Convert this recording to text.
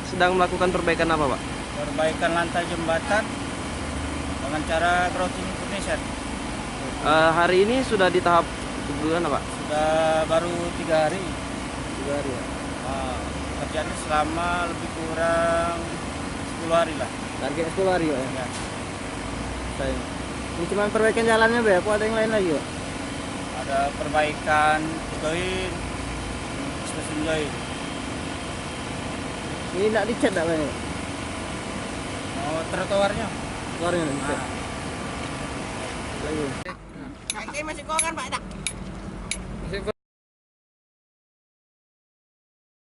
sedang melakukan perbaikan apa, Pak? Perbaikan lantai jembatan dengan cara grouting foundation. Hari ini sudah di tahap bulan apa? Sudah baru 3 hari. 3 hari ya. Kerjanya selama lebih kurang 10 hari lah. Target 10 hari ya. Ya. Ini cuma perbaikan jalannya, Pak. Apa ada yang lain lagi, Pak? Ada perbaikan join, stasiun join. Ini enggak dicat enggak, Pak? Oh, trotoarnya. Keluarnya enggak dicat. Lagi. Kaki masih kau kan Pak?